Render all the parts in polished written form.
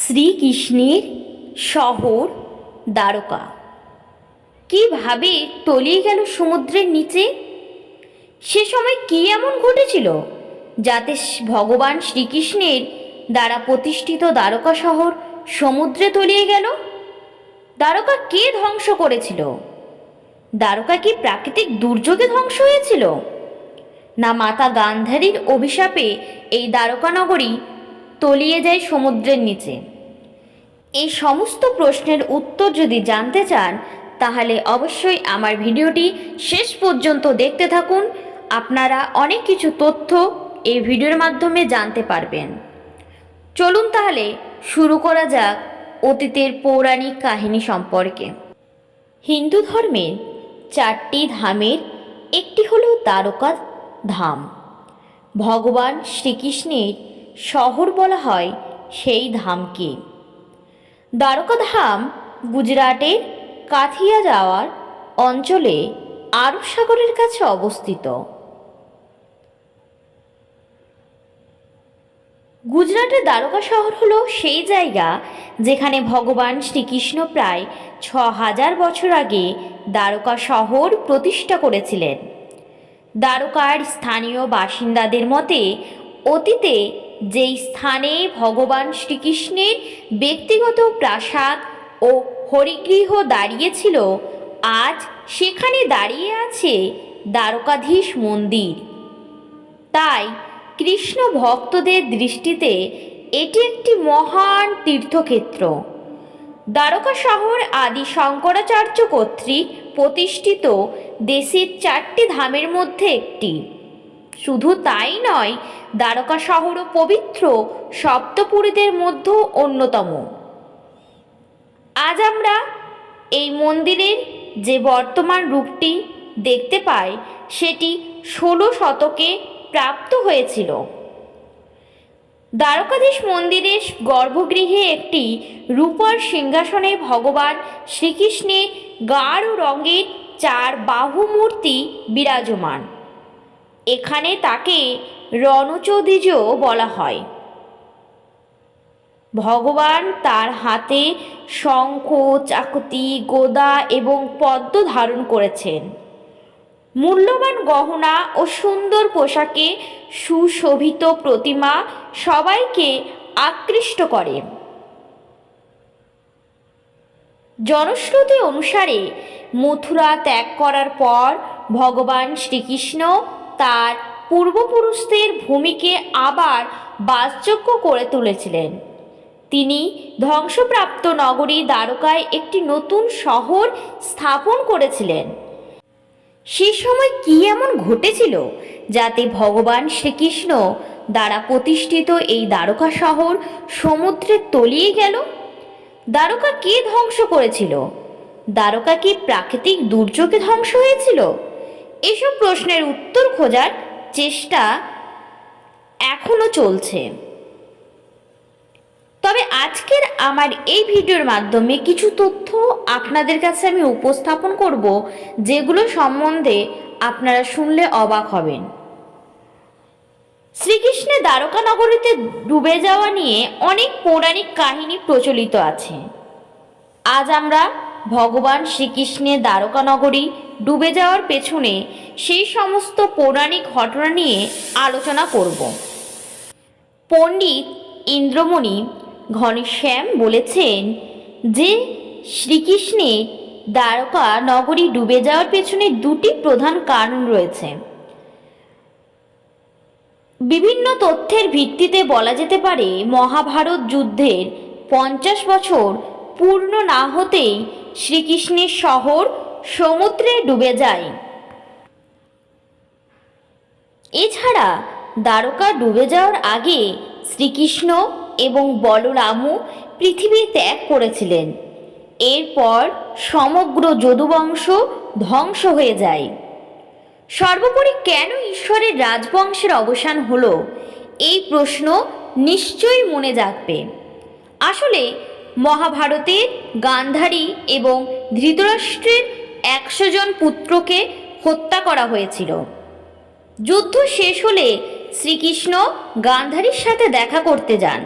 শ্রীকৃষ্ণের শহর দ্বারকা কীভাবে তলিয়ে গেল সমুদ্রের নিচে? সে সময় কী এমন ঘটেছিল যাতে ভগবান শ্রীকৃষ্ণের দ্বারা প্রতিষ্ঠিত দ্বারকা শহর সমুদ্রে তলিয়ে গেল? দ্বারকা কে ধ্বংস করেছিল? দ্বারকা কি প্রাকৃতিক দুর্যোগে ধ্বংস হয়েছিল, না মাতা গান্ধারীর অভিশাপে এই দ্বারকা নগরী তলিয়ে যায় সমুদ্রের নিচে? এই সমস্ত প্রশ্নের উত্তর যদি জানতে চান তাহলে অবশ্যই আমার ভিডিওটি শেষ পর্যন্ত দেখতে থাকুন। আপনারা অনেক কিছু তথ্য এই ভিডিওর মাধ্যমে জানতে পারবেন। চলুন তাহলে শুরু করা যাক অতীতের পৌরাণিক কাহিনী সম্পর্কে। হিন্দু ধর্মের 4টি ধামের একটি হলো দ্বারকা ধাম। ভগবান শ্রীকৃষ্ণের শহর বলা হয় সেই ধামকে। দ্বারকা ধাম গুজরাটের কাথিয়া যাওয়ার অঞ্চলে আরব সাগরের কাছে অবস্থিত। গুজরাটের দ্বারকা শহর হলো সেই জায়গা যেখানে ভগবান শ্রীকৃষ্ণ প্রায় 6000 বছর আগে দ্বারকা শহর প্রতিষ্ঠা করেছিলেন। দ্বারকার স্থানীয় বাসিন্দাদের মতে অতীতে যেই স্থানে ভগবান শ্রীকৃষ্ণের ব্যক্তিগত প্রাসাদ ও হরিগৃহ দাঁড়িয়েছিল, আজ সেখানে দাঁড়িয়ে আছে দ্বারকাধীশ মন্দির। তাই কৃষ্ণ ভক্তদের দৃষ্টিতে এটি একটি মহান তীর্থক্ষেত্র। দ্বারকা শহর আদি শঙ্করাচার্য কর্তৃক প্রতিষ্ঠিত দেশের 4টি ধামের মধ্যে একটি। শুধু তাই নয়, দ্বারকা শহরও পবিত্র সপ্তপুরীদের মধ্যেও অন্যতম। আজ আমরা এই মন্দিরের যে বর্তমান রূপটি দেখতে পাই সেটি 16 শতকে প্রাপ্ত হয়েছিল। দ্বারকাধীশ মন্দিরের গর্ভগৃহে একটি রূপার সিংহাসনে ভগবান শ্রীকৃষ্ণের গাঢ় রঙের 4 বাহু মূর্তি বিরাজমান। এখানে তাকে রণচোদ্বিজও বলা হয়। ভগবান তার হাতে শঙ্খ, চাকতি, গদা এবং পদ্ম ধারণ করেছেন। মূল্যবান গহনা ও সুন্দর পোশাকে সুশোভিত প্রতিমা সবাইকে আকৃষ্ট করে। জনশ্রুতি অনুসারে মথুরা ত্যাগ করার পর ভগবান শ্রীকৃষ্ণ তার পূর্বপুরুষদের ভূমিকে আবার বাসযোগ্য করে তুলেছিলেন। তিনি ধ্বংসপ্রাপ্ত নগরী দ্বারকায় একটি নতুন শহর স্থাপন করেছিলেন। সে সময় কী এমন ঘটেছিল যাতে ভগবান শ্রীকৃষ্ণ দ্বারা প্রতিষ্ঠিত এই দ্বারকা শহর সমুদ্রে তলিয়ে গেল? দ্বারকা কে ধ্বংস করেছিল? দ্বারকা কি প্রাকৃতিক দুর্যোগে ধ্বংস হয়েছিল? এসব প্রশ্নের উত্তর খোঁজার চেষ্টা এখনও চলছে। তবে আজকের আমার এই ভিডিওর মাধ্যমে কিছু তথ্য আপনাদের কাছে আমি উপস্থাপন করব, যেগুলো সম্বন্ধে আপনারা শুনলে অবাক হবেন। শ্রীকৃষ্ণের দ্বারকা নগরীতে ডুবে যাওয়া নিয়ে অনেক পৌরাণিক কাহিনী প্রচলিত আছে। আজ আমরা ভগবান শ্রীকৃষ্ণের দ্বারকা নগরী ডুবে যাওয়ার পেছনে সেই সমস্ত পৌরাণিক ঘটনা নিয়ে আলোচনা করব। পণ্ডিত ইন্দ্রমণি ঘনশ্যাম বলেছেন যে শ্রীকৃষ্ণের দ্বারকা নগরী ডুবে যাওয়ার পেছনে 2টি প্রধান কারণ রয়েছে। বিভিন্ন তথ্যের ভিত্তিতে বলা যেতে পারে মহাভারত যুদ্ধের 50 বছর পূর্ণ না হতেই শ্রীকৃষ্ণের শহর সমুদ্রে ডুবে যায়। এছাড়া দ্বারকা ডুবে যাওয়ার আগে শ্রীকৃষ্ণ এবং বলরামও পৃথিবী ত্যাগ করেছিলেন। এরপর সমগ্র যদুবংশ ধ্বংস হয়ে যায়। সর্বোপরি কেন ঈশ্বরের রাজবংশের অবসান হলো, এই প্রশ্ন নিশ্চয়ই মনে জাগবে। আসলে মহাভারতে গান্ধারী এবং ধৃতরাষ্ট্রের 100 জন পুত্রকে হত্যা করা হয়েছিল। যুদ্ধ শেষ হলে শ্রীকৃষ্ণ গান্ধারীর সাথে দেখা করতে যান।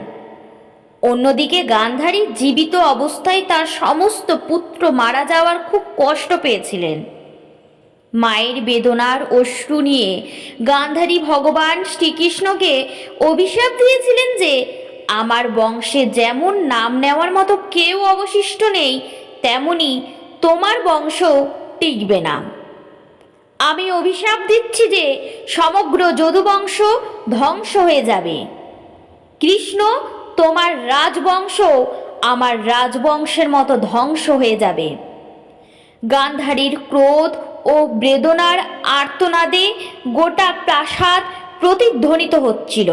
অন্যদিকে গান্ধারী জীবিত অবস্থায় তার সমস্ত পুত্র মারা যাওয়ার খুব কষ্ট পেয়েছিলেন। মায়ের বেদনার অশ্রু নিয়ে গান্ধারী ভগবান শ্রীকৃষ্ণকে অভিশাপ দিয়েছিলেন যে আমার বংশে যেমন নাম নেওয়ার মতো কেউ অবশিষ্ট নেই, তেমনি তোমার বংশ টিকবে না। আমি অভিশাপ দিচ্ছি যে সমগ্র যদুবংশ ধ্বংস হয়ে যাবে। কৃষ্ণ, তোমার রাজবংশ আমার রাজবংশের মতো ধ্বংস হয়ে যাবে। গান্ধারীর ক্রোধ ও বেদনার আর্তনাদে গোটা প্রাসাদ প্রতিধ্বনিত হচ্ছিল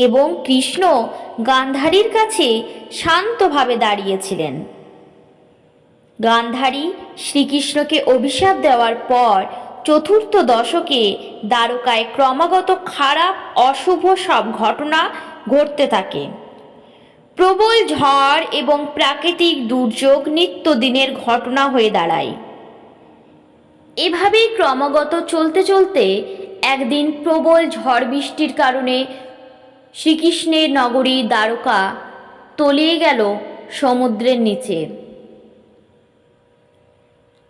এবং কৃষ্ণ গান্ধারীর কাছে শান্তভাবে দাঁড়িয়েছিলেন। গান্ধারী শ্রীকৃষ্ণকে অভিশাপ দেওয়ার পর চতুর্থ দশকে দ্বারকায় ক্রমাগত খারাপ অশুভ সব ঘটনা ঘটতে থাকে। প্রবল ঝড় এবং প্রাকৃতিক দুর্যোগ নিত্যদিনের ঘটনা হয়ে দাঁড়ায়। এভাবেই ক্রমাগত চলতে চলতে একদিন প্রবল ঝড় বৃষ্টির কারণে শ্রীকৃষ্ণের নগরী দ্বারকা তলিয়ে গেল সমুদ্রের নিচে।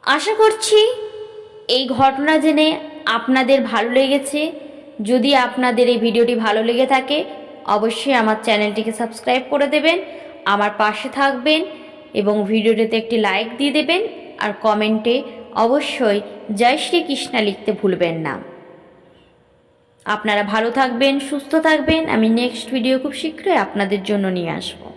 আশা করছি এই ঘটনা জেনে আপনাদের ভালো লেগেছে। যদি আপনাদের এই ভিডিওটি ভালো লেগে থাকে অবশ্যই আমার চ্যানেলটিকে সাবস্ক্রাইব করে দেবেন, আমার পাশে থাকবেন এবং ভিডিওটিতে একটি লাইক দিয়ে দেবেন আর কমেন্টে অবশ্যই জয় শ্রীকৃষ্ণ লিখতে ভুলবেন না। আপনারা ভালো থাকবেন, সুস্থ থাকবেন। আমি নেক্সট ভিডিও খুব শীঘ্রই আপনাদের জন্য নিয়ে আসবো।